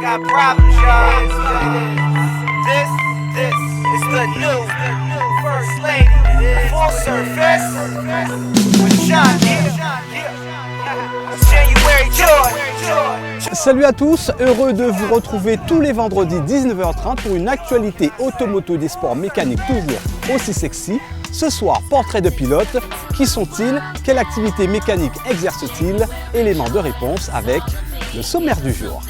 got problems, y'all. This is the new First Lady, full surface, with Sean Hill. January George. Salut à tous, heureux de vous retrouver tous les vendredis 19h30 pour une actualité automoto des sports mécaniques toujours aussi sexy. Ce soir, portrait de pilotes. Qui sont-ils? Quelle activité mécanique exercent-ils? Éléments de réponse avec le sommaire du jour.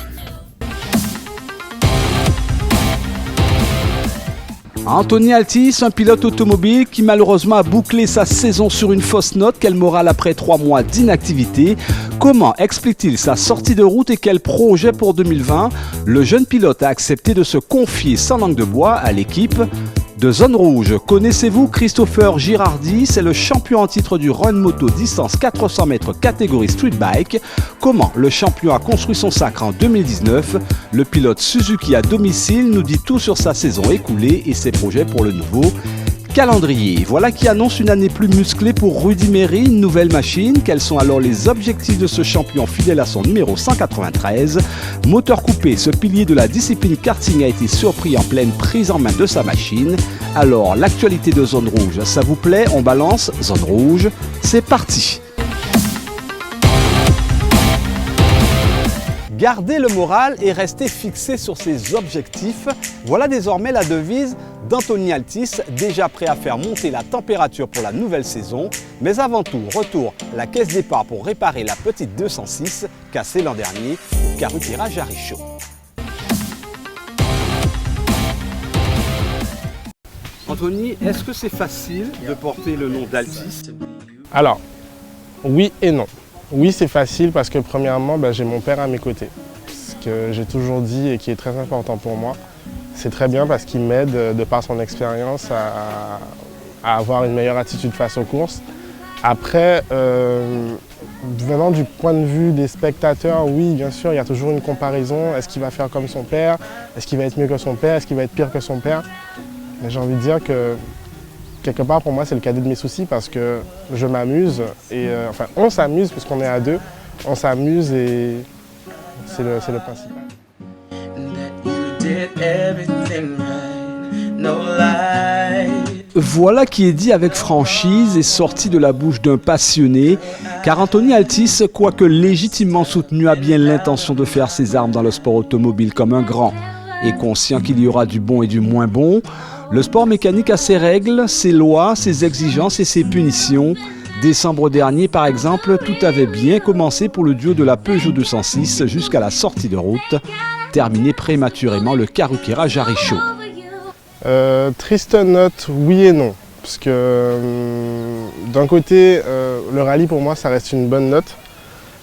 Anthony Altis, un pilote automobile qui malheureusement a bouclé sa saison sur une fausse note. Quel moral après 3 mois d'inactivité? Comment explique-t-il sa sortie de route et quel projet pour 2020? Le jeune pilote a accepté de se confier sans langue de bois à l'équipe de Zone Rouge. Connaissez-vous Christopher Girardi? C'est le champion en titre du run moto distance 400 mètres catégorie street bike. Comment le champion a construit son sacre en 2019? Le pilote Suzuki à domicile nous dit tout sur sa saison écoulée et ses projets pour le nouveau calendrier. Voilà qui annonce une année plus musclée pour Rudy Méry, une nouvelle machine. Quels sont alors les objectifs de ce champion fidèle à son numéro 193? Moteur coupé, ce pilier de la discipline karting a été surpris en pleine prise en main de sa machine. Alors, l'actualité de Zone Rouge, ça vous plaît? On balance Zone Rouge, c'est parti! Garder le moral et rester fixé sur ses objectifs, voilà désormais la devise d'Anthony Altis, déjà prêt à faire monter la température pour la nouvelle saison. Mais avant tout, retour la caisse départ pour réparer la petite 206 cassée l'an dernier au Carupira Jaricho. Anthony, est-ce que c'est facile de porter le nom d'Altis? Alors, oui et non. Oui, c'est facile parce que premièrement, j'ai mon père à mes côtés. Ce que j'ai toujours dit et qui est très important pour moi. C'est très bien parce qu'il m'aide, de par son expérience, à avoir une meilleure attitude face aux courses. Après, venant du point de vue des spectateurs, oui, bien sûr, il y a toujours une comparaison. Est-ce qu'il va faire comme son père? Est-ce qu'il va être mieux que son père? Est-ce qu'il va être pire que son père? Mais j'ai envie de dire que quelque part, pour moi, c'est le cadet de mes soucis parce que je m'amuse et enfin, on s'amuse puisqu'on est à deux. On s'amuse et c'est le principal. Voilà qui est dit avec franchise et sorti de la bouche d'un passionné, car Anthony Altis, quoique légitimement soutenu, a bien l'intention de faire ses armes dans le sport automobile comme un grand. Et conscient qu'il y aura du bon et du moins bon, le sport mécanique a ses règles, ses lois, ses exigences et ses punitions. Décembre dernier, par exemple, tout avait bien commencé pour le duo de la Peugeot 206 jusqu'à la sortie de route, terminé prématurément le Carupira Jaricho. Triste note, oui et non. Parce que d'un côté, le rallye pour moi, ça reste une bonne note.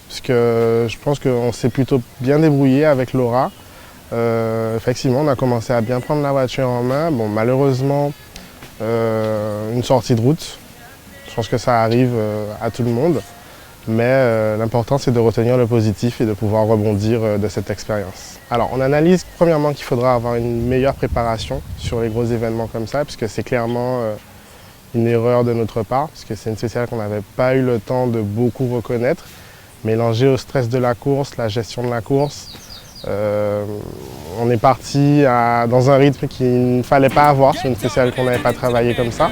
Parce que je pense qu'on s'est plutôt bien débrouillé avec Laura. Effectivement, on a commencé à bien prendre la voiture en main. Bon, malheureusement, une sortie de route. Je pense que ça arrive à tout le monde. Mais l'important, c'est de retenir le positif et de pouvoir rebondir de cette expérience. Alors, on analyse premièrement qu'il faudra avoir une meilleure préparation sur les gros événements comme ça, puisque c'est clairement une erreur de notre part, puisque c'est une spéciale qu'on n'avait pas eu le temps de beaucoup reconnaître. Mélangé au stress de la course, la gestion de la course, on est parti dans un rythme qu'il ne fallait pas avoir sur une spéciale qu'on n'avait pas travaillé comme ça.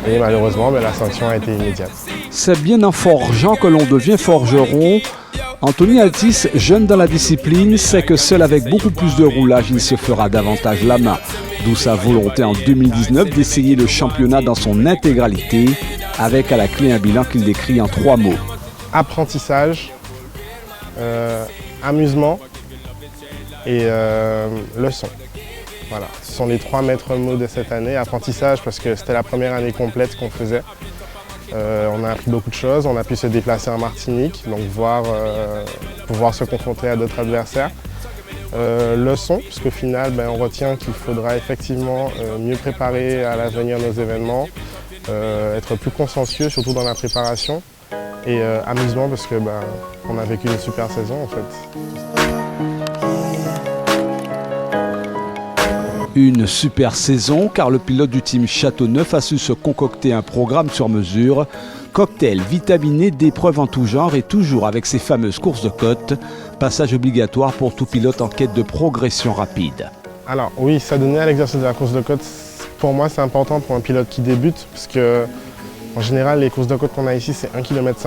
Et malheureusement, la sanction a été immédiate. C'est bien en forgeant que l'on devient forgeron. Anthony Altis, jeune dans la discipline, sait que seul avec beaucoup plus de roulage, il se fera davantage la main. D'où sa volonté en 2019 d'essayer le championnat dans son intégralité, avec à la clé un bilan qu'il décrit en 3 mots. Apprentissage, amusement et leçon. Voilà, ce sont les 3 maîtres mots de cette année. Apprentissage parce que c'était la première année complète qu'on faisait. On a appris beaucoup de choses, on a pu se déplacer en Martinique, donc pouvoir se confronter à d'autres adversaires. Leçon, puisqu'au final, on retient qu'il faudra effectivement mieux préparer à l'avenir nos événements, être plus consciencieux, surtout dans la préparation. Et amusement, parce que on a vécu une super saison en fait. Une super saison car le pilote du team Châteauneuf a su se concocter un programme sur mesure, cocktail vitaminé d'épreuves en tout genre et toujours avec ses fameuses courses de côte, passage obligatoire pour tout pilote en quête de progression rapide. Alors oui, s'adonner à l'exercice de la course de côte, pour moi c'est important pour un pilote qui débute, parce que en général les courses de côte qu'on a ici c'est 1,5 km.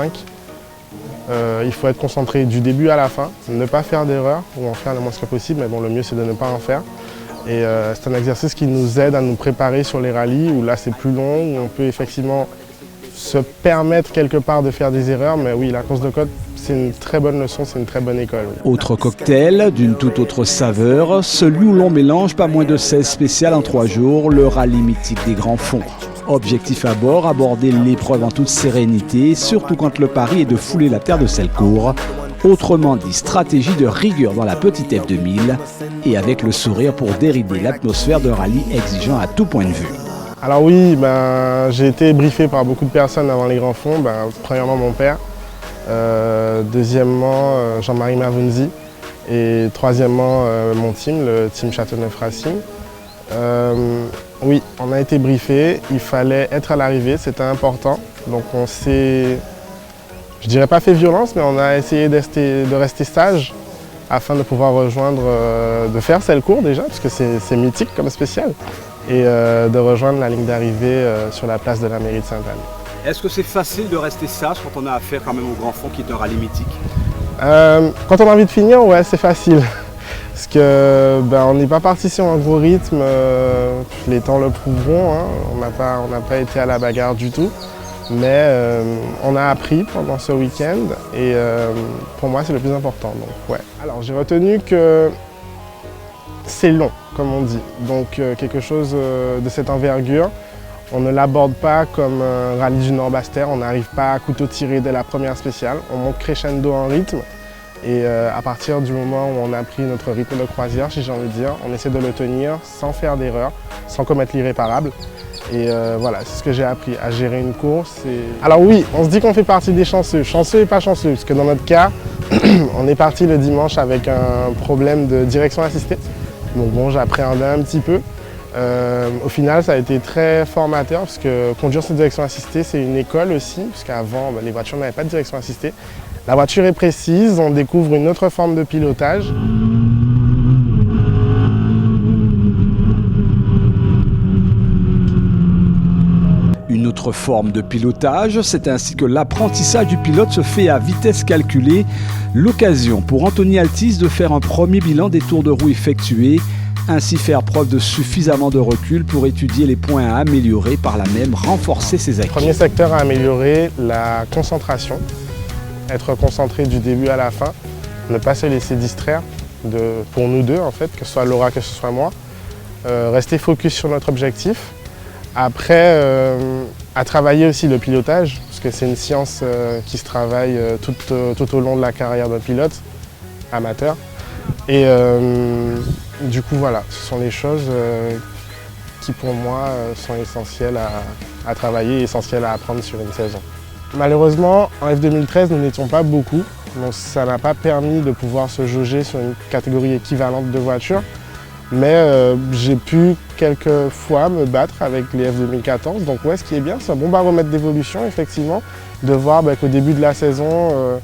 Il faut être concentré du début à la fin, ne pas faire d'erreur ou en faire le moins que possible, mais bon, le mieux c'est de ne pas en faire. Et c'est un exercice qui nous aide à nous préparer sur les rallyes où là c'est plus long, où on peut effectivement se permettre quelque part de faire des erreurs. Mais oui, la course de côte, c'est une très bonne leçon, c'est une très bonne école. Oui. Autre cocktail d'une toute autre saveur, celui où l'on mélange pas moins de 16 spéciales en 3 jours, le rallye mythique des grands fonds. Objectif à bord, aborder l'épreuve en toute sérénité, surtout quand le pari est de fouler la terre de Selcourt. Autrement dit, stratégie de rigueur dans la petite F2000 et avec le sourire pour dérider l'atmosphère d'un rallye exigeant à tout point de vue. Alors oui, j'ai été briefé par beaucoup de personnes avant les grands fonds. Premièrement mon père, deuxièmement Jean-Marie Mavunzi et troisièmement mon team, le team Châteauneuf Racing. Oui, on a été briefé, il fallait être à l'arrivée, c'était important. Donc on s'est, je dirais pas fait violence, mais on a essayé de rester sage afin de pouvoir rejoindre, de faire Selcourt déjà, parce que c'est mythique comme spécial, et de rejoindre la ligne d'arrivée sur la place de la mairie de Sainte-Anne. Est-ce que c'est facile de rester sage quand on a affaire quand même au Grand Fond qui est un rallye mythique? Quand on a envie de finir, ouais, c'est facile. Parce que on n'est pas parti sur un gros rythme, les temps le prouveront, hein. On n'a pas été à la bagarre du tout. Mais on a appris pendant ce week-end et pour moi c'est le plus important. Donc, ouais. Alors j'ai retenu que c'est long, comme on dit. Donc quelque chose de cette envergure, on ne l'aborde pas comme un rallye du Nord-Basse-Terre, on n'arrive pas à couteau tiré dès la première spéciale, on monte crescendo en rythme. Et à partir du moment où on a pris notre rythme de croisière, si j'ai envie de dire, on essaie de le tenir sans faire d'erreur, sans commettre l'irréparable. Et voilà, c'est ce que j'ai appris, à gérer une course. Alors oui, on se dit qu'on fait partie des chanceux et pas chanceux, parce que dans notre cas, on est parti le dimanche avec un problème de direction assistée. Donc bon, j'appréhendais un petit peu. Au final, ça a été très formateur, parce que conduire sans direction assistée, c'est une école aussi, parce qu'avant, les voitures n'avaient pas de direction assistée. La voiture est précise, on découvre une autre forme de pilotage. Une autre forme de pilotage, c'est ainsi que l'apprentissage du pilote se fait à vitesse calculée. L'occasion pour Anthony Altice de faire un premier bilan des tours de roue effectués, ainsi faire preuve de suffisamment de recul pour étudier les points à améliorer, par là même renforcer ses acquis. Premier secteur à améliorer, la concentration. Être concentré du début à la fin, ne pas se laisser distraire, pour nous deux en fait, que ce soit Laura, que ce soit moi. Rester focus sur notre objectif. Après, à travailler aussi le pilotage, parce que c'est une science qui se travaille tout au long de la carrière d'un pilote amateur. Et du coup voilà, ce sont les choses qui pour moi sont essentielles à travailler, essentielles à apprendre sur une saison. Malheureusement, en F2013, nous n'étions pas beaucoup, donc ça n'a pas permis de pouvoir se jauger sur une catégorie équivalente de voitures. Mais j'ai pu quelques fois me battre avec les F2014, donc ouais, ce qui est bien, c'est un bon baromètre d'évolution, effectivement, de voir qu'au début de la saison,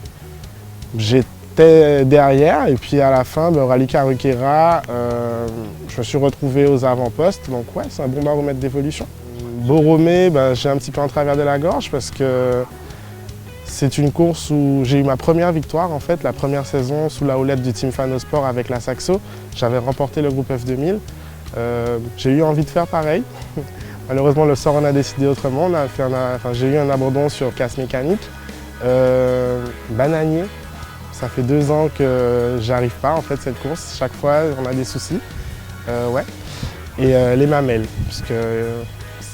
j'étais derrière, et puis à la fin, au Rallye Caruquera, je me suis retrouvé aux avant-postes, donc ouais, c'est un bon baromètre d'évolution. Borromée, j'ai un petit peu en travers de la gorge parce que c'est une course où j'ai eu ma première victoire en fait, la première saison sous la houlette du team Fanosport avec la Saxo. J'avais remporté le groupe F2000. J'ai eu envie de faire pareil. Malheureusement, le sort en a décidé autrement. J'ai eu un abandon sur casse mécanique. Bananier, ça fait 2 ans que j'arrive pas en fait cette course. Chaque fois, on a des soucis. Ouais. Et les mamelles, parce que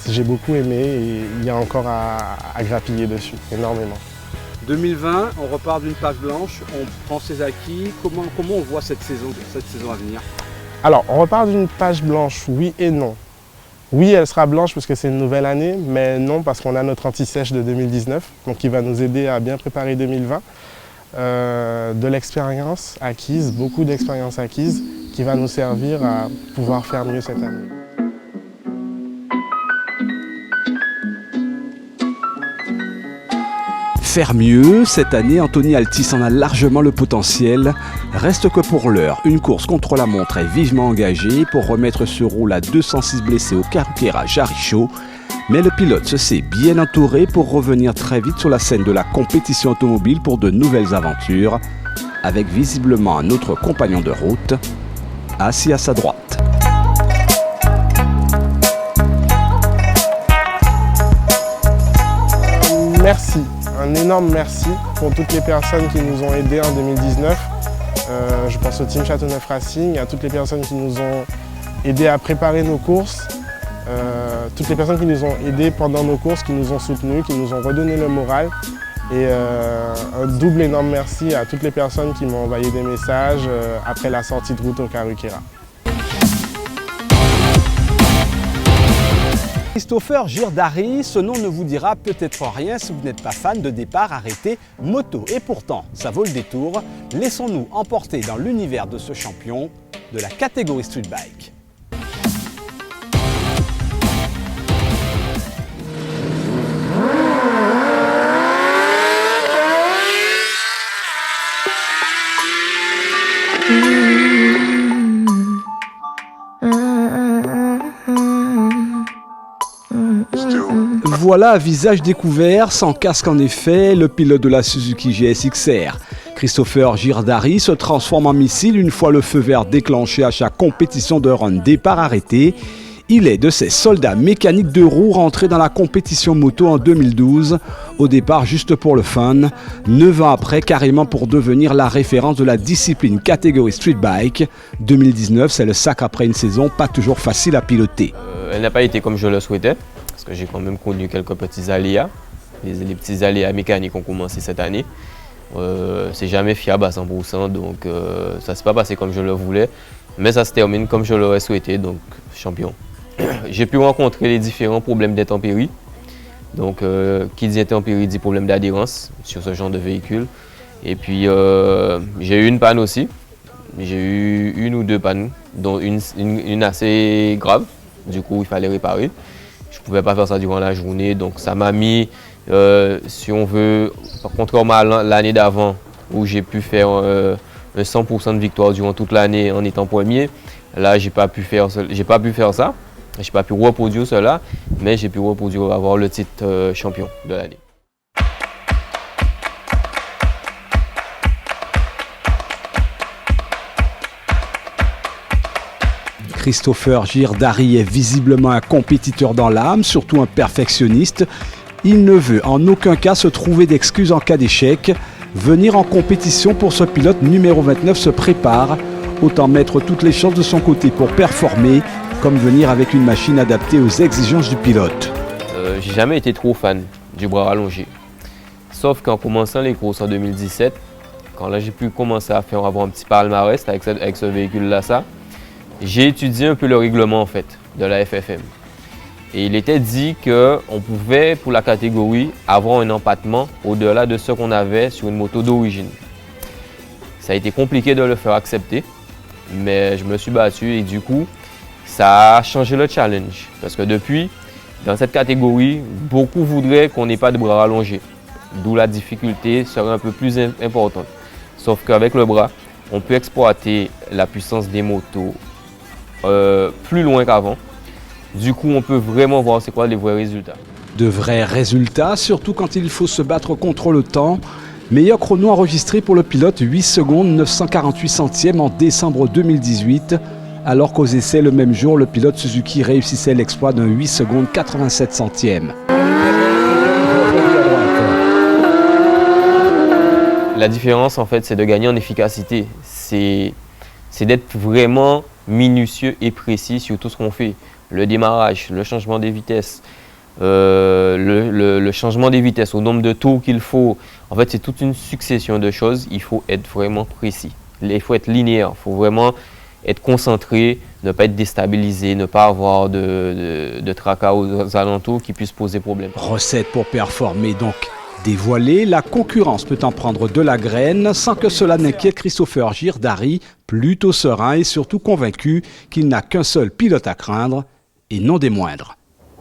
j'ai beaucoup aimé et il y a encore à grappiller dessus, énormément. 2020, on repart d'une page blanche, on prend ses acquis. Comment on voit cette saison à venir? Alors, on repart d'une page blanche, oui et non. Oui, elle sera blanche parce que c'est une nouvelle année, mais non parce qu'on a notre anti-sèche de 2019, donc qui va nous aider à bien préparer 2020. De l'expérience acquise, beaucoup d'expérience acquise, qui va nous servir à pouvoir faire mieux cette année. Faire mieux, cette année, Anthony Altis en a largement le potentiel. Reste que pour l'heure, une course contre la montre est vivement engagée pour remettre ce rôle à 206 blessés au Karukeira Jaricho. Mais le pilote se sait bien entouré pour revenir très vite sur la scène de la compétition automobile pour de nouvelles aventures, avec visiblement un autre compagnon de route, assis à sa droite. Merci, un énorme merci pour toutes les personnes qui nous ont aidés en 2019. Je pense au Team Châteauneuf Racing, à toutes les personnes qui nous ont aidés à préparer nos courses, toutes les personnes qui nous ont aidés pendant nos courses, qui nous ont soutenus, qui nous ont redonné le moral. Et un double énorme merci à toutes les personnes qui m'ont envoyé des messages après la sortie de route au Karukeira. Christopher Girdari, ce nom ne vous dira peut-être rien si vous n'êtes pas fan de départ arrêté moto. Et pourtant, ça vaut le détour. Laissons-nous emporter dans l'univers de ce champion de la catégorie Street Bike. Voilà, visage découvert, sans casque en effet, le pilote de la Suzuki GSX-R. Christopher Girdari se transforme en missile une fois le feu vert déclenché à chaque compétition de run départ arrêté. Il est de ces soldats mécaniques de roues rentrés dans la compétition moto en 2012, au départ juste pour le fun, 9 ans après carrément pour devenir la référence de la discipline catégorie Street Bike. 2019, c'est le sac après une saison pas toujours facile à piloter. Elle n'a pas été comme je le souhaitais, parce que j'ai quand même connu quelques petits aléas. Les petits aléas mécaniques ont commencé cette année. C'est jamais fiable à 100%, donc ça ne s'est pas passé comme je le voulais, mais ça se termine comme je l'aurais souhaité, donc champion. J'ai pu rencontrer les différents problèmes d'intempéries. Donc, qui dit intempérie dit problème d'adhérence sur ce genre de véhicule. Et puis, j'ai eu une panne aussi. J'ai eu une ou deux pannes, dont une assez grave. Du coup, il fallait réparer. Je ne pouvais pas faire ça durant la journée. Donc, ça m'a mis, si on veut, contrairement à l'année d'avant, où j'ai pu faire un 100% de victoire durant toute l'année en étant premier. Là, j'ai pas pu faire ça. Je n'ai pas pu reproduire cela, mais j'ai pu reproduire avoir le titre champion de l'année. Christopher Girdari est visiblement un compétiteur dans l'âme, surtout un perfectionniste. Il ne veut en aucun cas se trouver d'excuses en cas d'échec. Venir en compétition pour ce pilote numéro 29 se prépare. Autant mettre toutes les chances de son côté pour performer, comme venir avec une machine adaptée aux exigences du pilote. J'ai jamais été trop fan du bras rallongé. Sauf qu'en commençant les courses en 2017, quand là j'ai pu commencer à avoir un petit palmarès avec ce véhicule-là, j'ai étudié un peu le règlement en fait de la FFM. Et il était dit qu'on pouvait, pour la catégorie, avoir un empattement au-delà de ce qu'on avait sur une moto d'origine. Ça a été compliqué de le faire accepter, mais je me suis battu et du coup, ça a changé le challenge. Parce que depuis, dans cette catégorie, beaucoup voudraient qu'on n'ait pas de bras rallongés. D'où la difficulté serait un peu plus importante. Sauf qu'avec le bras, on peut exploiter la puissance des motos plus loin qu'avant. Du coup, on peut vraiment voir c'est quoi les vrais résultats. De vrais résultats, surtout quand il faut se battre contre le temps. Meilleur chrono enregistré pour le pilote, 8 secondes 948 centièmes en décembre 2018. Alors qu'aux essais le même jour, le pilote Suzuki réussissait l'exploit d'un 8 secondes 87 centièmes. La différence, en fait, c'est de gagner en efficacité. C'est d'être vraiment minutieux et précis sur tout ce qu'on fait. Le démarrage, le changement des vitesses, le changement des vitesses au nombre de tours qu'il faut. En fait, c'est toute une succession de choses. Il faut être vraiment précis. Il faut être linéaire. Il faut vraiment être concentré, ne pas être déstabilisé, ne pas avoir de tracas aux alentours qui puissent poser problème. Recette pour performer donc. Dévoilée, la concurrence peut en prendre de la graine sans que cela n'inquiète Christopher Girdari, plutôt serein et surtout convaincu qu'il n'a qu'un seul pilote à craindre, et non des moindres.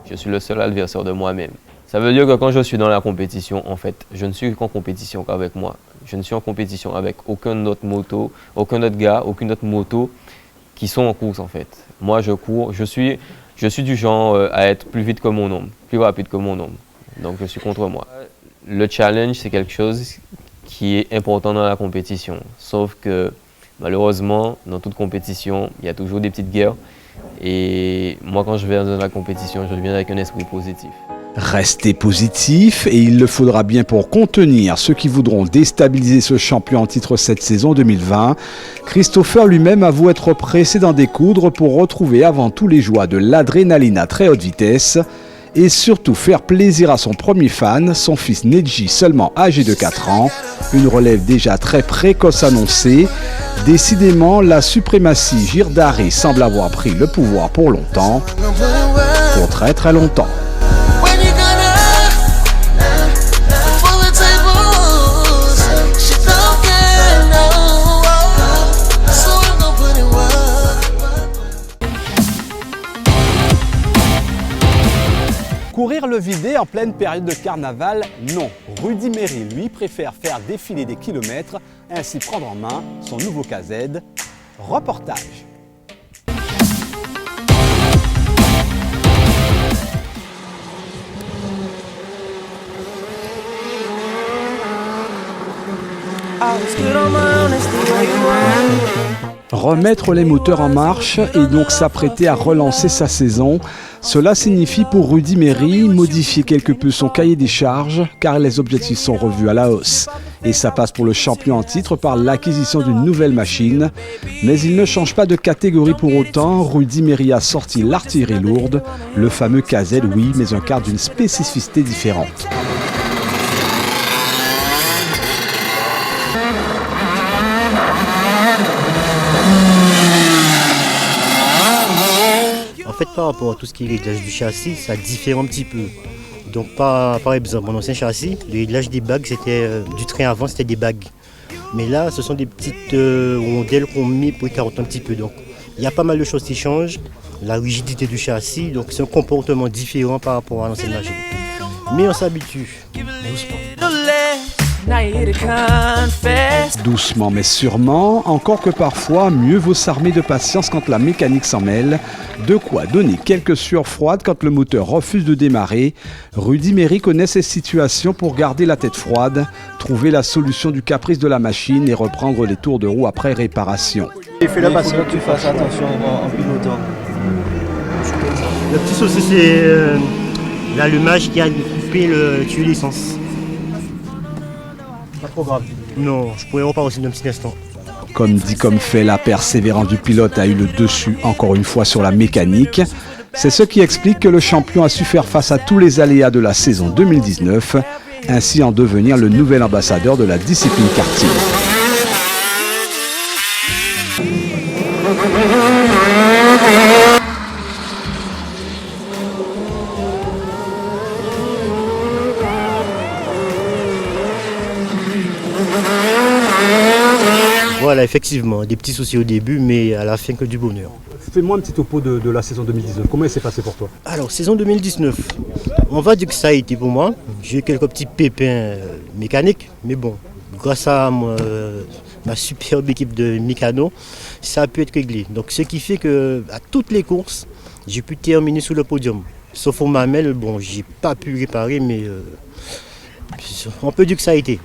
Je suis le seul adversaire de moi-même. Ça veut dire que quand je suis dans la compétition, en fait, je ne suis qu'en compétition qu'avec moi. Je ne suis en compétition avec aucun autre moto, aucun autre gars, aucune autre moto qui sont en course en fait. Moi je cours, je suis du genre à être plus vite que mon ombre, plus rapide que mon ombre. Donc je suis contre moi. Le challenge c'est quelque chose qui est important dans la compétition. Sauf que malheureusement, dans toute compétition, il y a toujours des petites guerres. Et moi quand je viens dans la compétition, je viens avec un esprit positif. Restez positif et il le faudra bien pour contenir ceux qui voudront déstabiliser ce champion en titre cette saison 2020. Christopher lui-même avoue être pressé d'en découdre pour retrouver avant tout les joies de l'adrénaline à très haute vitesse et surtout faire plaisir à son premier fan, son fils Neji, seulement âgé de 4 ans, une relève déjà très précoce annoncée. Décidément, la suprématie Girdari semble avoir pris le pouvoir pour longtemps, pour très très longtemps. Courir le vidé en pleine période de carnaval, non. Rudy Méry, lui, préfère faire défiler des kilomètres, ainsi prendre en main son nouveau KZ. Reportage. Remettre les moteurs en marche et donc s'apprêter à relancer sa saison, cela signifie pour Rudy Méry modifier quelque peu son cahier des charges car les objectifs sont revus à la hausse. Et ça passe pour le champion en titre par l'acquisition d'une nouvelle machine. Mais il ne change pas de catégorie pour autant, Rudy Méry a sorti l'artillerie lourde, le fameux KZ oui, mais un car d'une spécificité différente. En fait, par rapport à tout ce qui est réglage du châssis, ça diffère un petit peu. Donc, par exemple, mon ancien châssis, le réglage des bagues, c'était du train avant, c'était des bagues. Mais là, ce sont des petites rondelles qu'on met pour carotter un petit peu. Donc, il y a pas mal de choses qui changent. La rigidité du châssis, donc c'est un comportement différent par rapport à l'ancienne machine. Mais on s'habitue doucement. Doucement mais sûrement, encore que parfois, mieux vaut s'armer de patience quand la mécanique s'en mêle. De quoi donner quelques sueurs froides quand le moteur refuse de démarrer. Rudy Méry connaît ces situations pour garder la tête froide, trouver la solution du caprice de la machine et reprendre les tours de roue après réparation. Il faut que tu fasses attention en pilotant. Le petit souci, c'est l'allumage qui a coupé le tuyau d'essence. Pas trop grave. Non, je pourrais repartir aussi d'un petit instant. Comme dit comme fait, la persévérance du pilote a eu le dessus encore une fois sur la mécanique. C'est ce qui explique que le champion a su faire face à tous les aléas de la saison 2019, ainsi en devenir le nouvel ambassadeur de la discipline karting. Voilà, effectivement, des petits soucis au début, mais à la fin que du bonheur. Fais-moi un petit topo de la saison 2019. Comment elle s'est passée pour toi? Alors, saison 2019, on va dire que ça a été pour moi. J'ai eu quelques petits pépins mécaniques, mais bon, grâce à ma superbe équipe de mécanos, ça a pu être réglé. Donc, ce qui fait que à toutes les courses, j'ai pu terminer sur le podium. Sauf au mamelle, bon, j'ai pas pu réparer, mais on peut dire que ça a été.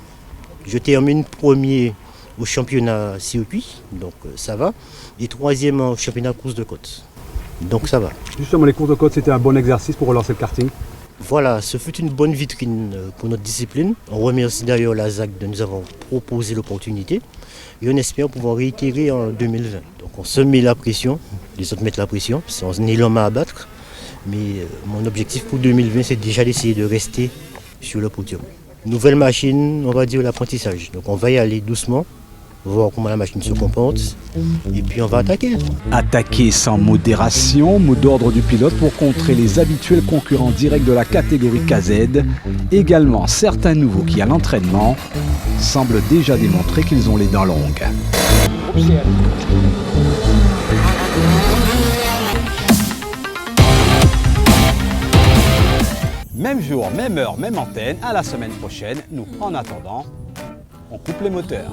Je termine premier au championnat circuit, donc ça va, et troisième au championnat course de côte, donc ça va. Justement, les courses de côte, c'était un bon exercice pour relancer le karting. Voilà, ce fut une bonne vitrine pour notre discipline. On remercie d'ailleurs la ZAC de nous avoir proposé l'opportunité et on espère pouvoir réitérer en 2020. Donc on se met la pression, les autres mettent la pression, c'est un élan à abattre, mais mon objectif pour 2020, c'est déjà d'essayer de rester sur le podium. Nouvelle machine, on va dire l'apprentissage, donc on va y aller doucement. voir comment la machine se comporte, et puis on va attaquer. Attaquer sans modération, mot d'ordre du pilote pour contrer les habituels concurrents directs de la catégorie KZ. Également, certains nouveaux qui, à l'entraînement, semblent déjà démontrer qu'ils ont les dents longues. Même jour, même heure, même antenne, à la semaine prochaine. Nous, en attendant, on coupe les moteurs.